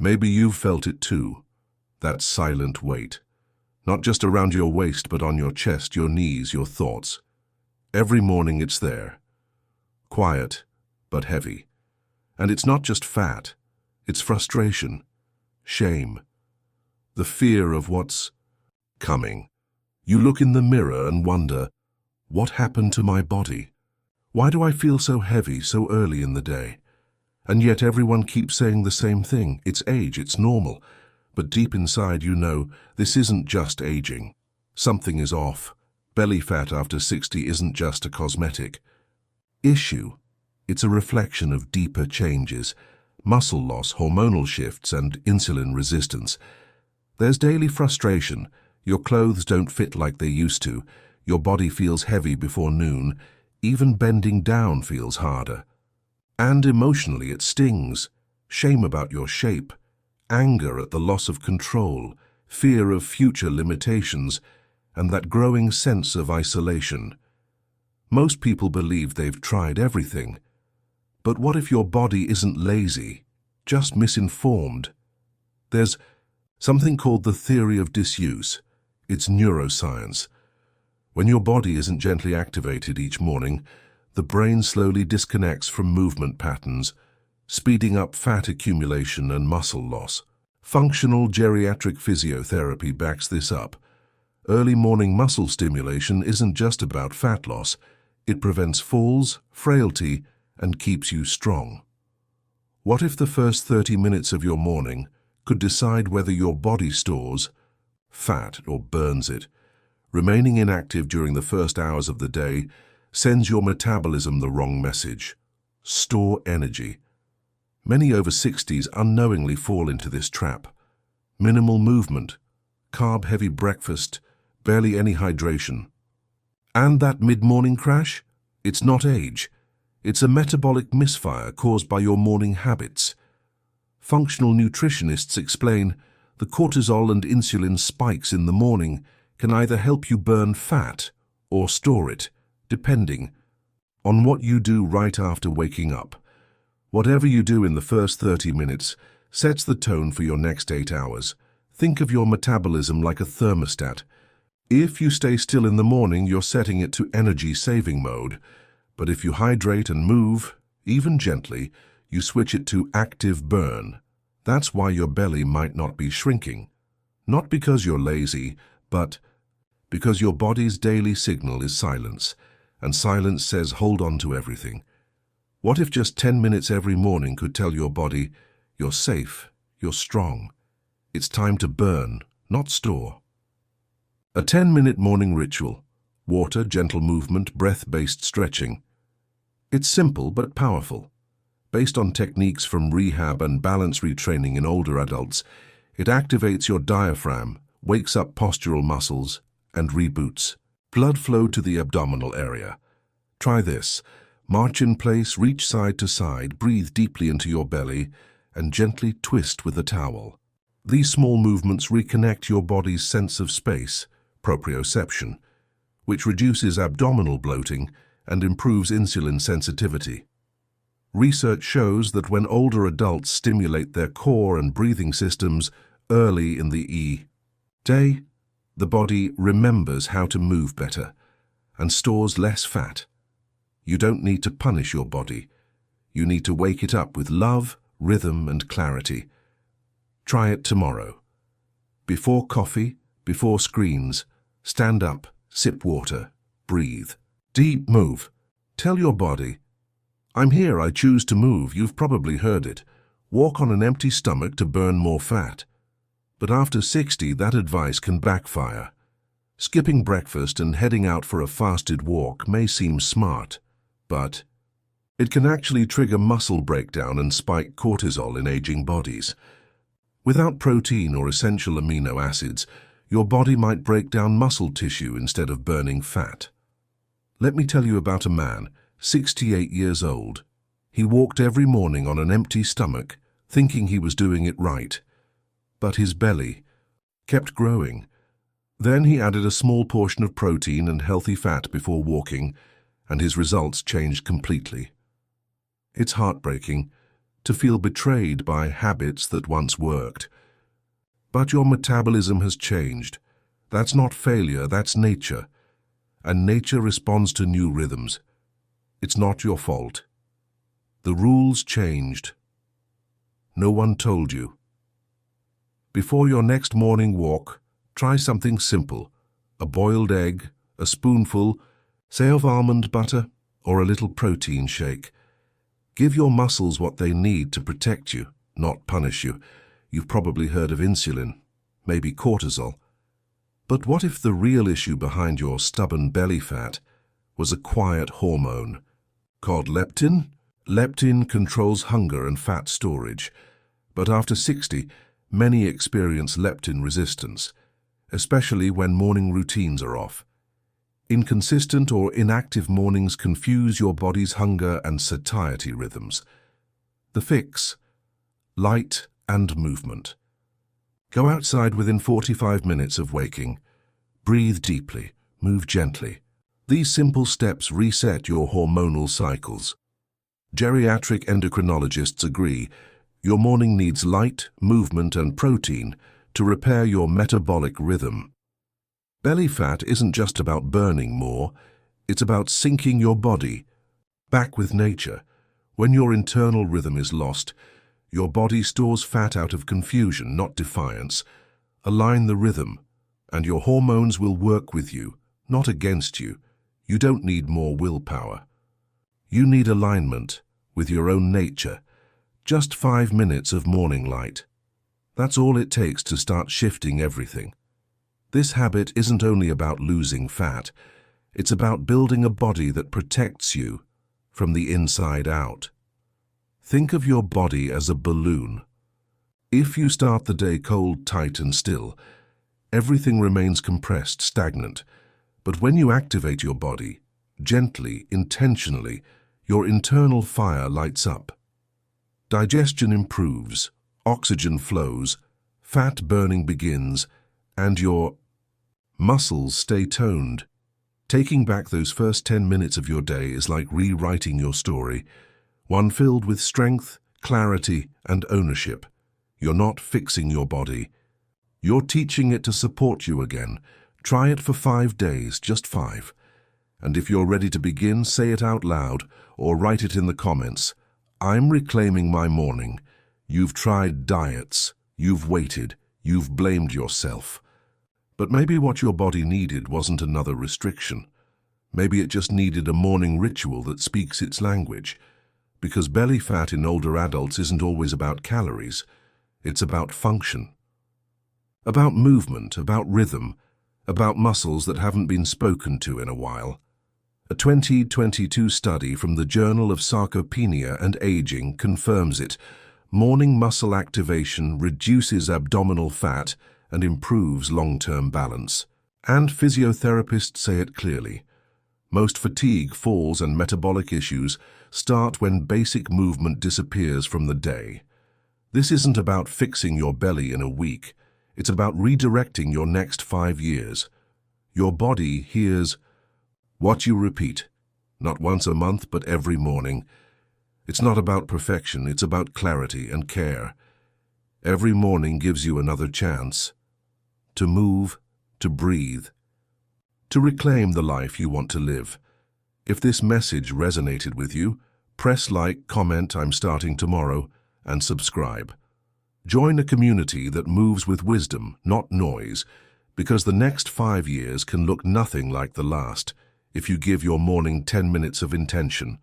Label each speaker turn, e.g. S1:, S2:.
S1: Maybe you've felt it too, that silent weight. Not just around your waist, but on your chest, your knees, your thoughts. Every morning it's there. Quiet, but heavy. And it's not just fat. It's frustration, shame, the fear of what's coming. You look in the mirror and wonder, what happened to my body? Why do I feel so heavy so early in the day? And yet everyone keeps saying the same thing. It's age, it's normal. But deep inside you know this isn't just aging. Something is off. Belly fat after 60 isn't just a cosmetic issue. It's a reflection of deeper changes, muscle loss, hormonal shifts, and insulin resistance. There's daily frustration. Your clothes don't fit like they used to. Your body feels heavy before noon. Even bending down feels harder. And emotionally it stings. Shame about your shape, anger at the loss of control, fear of future limitations, and that growing sense of isolation. Most people believe they've tried everything. But what if your body isn't lazy, just misinformed? There's something called the theory of disuse. It's neuroscience. When your body isn't gently activated each morning, the brain slowly disconnects from movement patterns, speeding up fat accumulation and muscle loss. Functional geriatric physiotherapy backs this up. Early morning muscle stimulation isn't just about fat loss. It prevents falls, frailty, and keeps you strong. What if the first 30 minutes of your morning could decide whether your body stores fat or burns it? Remaining inactive during the first hours of the day sends your metabolism the wrong message. Store energy. Many over 60s unknowingly fall into this trap. Minimal movement, carb-heavy breakfast, barely any hydration. And that mid-morning crash? It's not age. It's a metabolic misfire caused by your morning habits. Functional nutritionists explain the cortisol and insulin spikes in the morning can either help you burn fat or store it, depending on what you do right after waking up. Whatever you do in the first 30 minutes sets the tone for your next 8 hours. Think of your metabolism like a thermostat. If you stay still in the morning, you're setting it to energy-saving mode. But if you hydrate and move, even gently, you switch it to active burn. That's why your belly might not be shrinking. Not because you're lazy, but because your body's daily signal is silence, and silence says hold on to everything. What if just 10 minutes every morning could tell your body, you're safe, you're strong. It's time to burn, not store. A 10-minute morning ritual. Water, gentle movement, breath-based stretching. It's simple but powerful. Based on techniques from rehab and balance retraining in older adults, it activates your diaphragm, wakes up postural muscles, and reboots blood flow to the abdominal area. Try this. March in place, reach side to side, breathe deeply into your belly, and gently twist with a towel. These small movements reconnect your body's sense of space, proprioception, which reduces abdominal bloating and improves insulin sensitivity. Research shows that when older adults stimulate their core and breathing systems early in the day, the body remembers how to move better and stores less fat. You don't need to punish your body. You need to wake it up with love, rhythm, and clarity. Try it tomorrow. Before coffee, before screens, stand up, sip water, breathe. Deep move. Tell your body, I'm here, I choose to move. You've probably heard it. Walk on an empty stomach to burn more fat. But after 60, that advice can backfire. Skipping breakfast and heading out for a fasted walk may seem smart, but it can actually trigger muscle breakdown and spike cortisol in aging bodies. Without protein or essential amino acids, your body might break down muscle tissue instead of burning fat. Let me tell you about a man, 68 years old. He walked every morning on an empty stomach, thinking he was doing it right. But his belly kept growing. Then he added a small portion of protein and healthy fat before walking, and his results changed completely. It's heartbreaking, to feel betrayed by habits that once worked. But your metabolism has changed. That's not failure, that's nature. And nature responds to new rhythms. It's not your fault. The rules changed. No one told you. Before your next morning walk, try something simple. A boiled egg, a spoonful, say of almond butter, or a little protein shake. Give your muscles what they need to protect you, not punish you. You've probably heard of insulin, maybe cortisol. But what if the real issue behind your stubborn belly fat was a quiet hormone called leptin? Leptin controls hunger and fat storage. But after 60, many experience leptin resistance, especially when morning routines are off. Inconsistent or inactive mornings confuse your body's hunger and satiety rhythms. The fix: light and movement. Go outside within 45 minutes of waking. Breathe deeply, move gently. These simple steps reset your hormonal cycles. Geriatric endocrinologists agree your morning needs light, movement, and protein to repair your metabolic rhythm. Belly fat isn't just about burning more, it's about syncing your body back with nature. When your internal rhythm is lost, your body stores fat out of confusion, not defiance. Align the rhythm, and your hormones will work with you, not against you. You don't need more willpower. You need alignment with your own nature. Just 5 minutes of morning light. That's all it takes to start shifting everything. This habit isn't only about losing fat, it's about building a body that protects you from the inside out. Think of your body as a balloon. If you start the day cold, tight, and still, everything remains compressed, stagnant. But when you activate your body, gently, intentionally, your internal fire lights up. Digestion improves, oxygen flows, fat burning begins, and your muscles stay toned. Taking back those first 10 minutes of your day is like rewriting your story, one filled with strength, clarity, and ownership. You're not fixing your body. You're teaching it to support you again. Try it for 5 days, just 5. And if you're ready to begin, say it out loud or write it in the comments. I'm reclaiming my morning. You've tried diets, you've waited, you've blamed yourself. But maybe what your body needed wasn't another restriction. Maybe it just needed a morning ritual that speaks its language. Because belly fat in older adults isn't always about calories. It's about function. About movement, about rhythm, about muscles that haven't been spoken to in a while. A 2022 study from the Journal of Sarcopenia and Aging confirms it. Morning muscle activation reduces abdominal fat and improves long-term balance. And physiotherapists say it clearly. Most fatigue, falls, and metabolic issues start when basic movement disappears from the day. This isn't about fixing your belly in a week. It's about redirecting your next 5 years. Your body hears what you repeat, not once a month, but every morning. It's not about perfection, it's about clarity and care. Every morning gives you another chance to move, to breathe, to reclaim the life you want to live. If this message resonated with you, press like, comment, I'm starting tomorrow, and subscribe. Join a community that moves with wisdom, not noise, because the next 5 years can look nothing like the last if you give your morning 10 minutes of intention.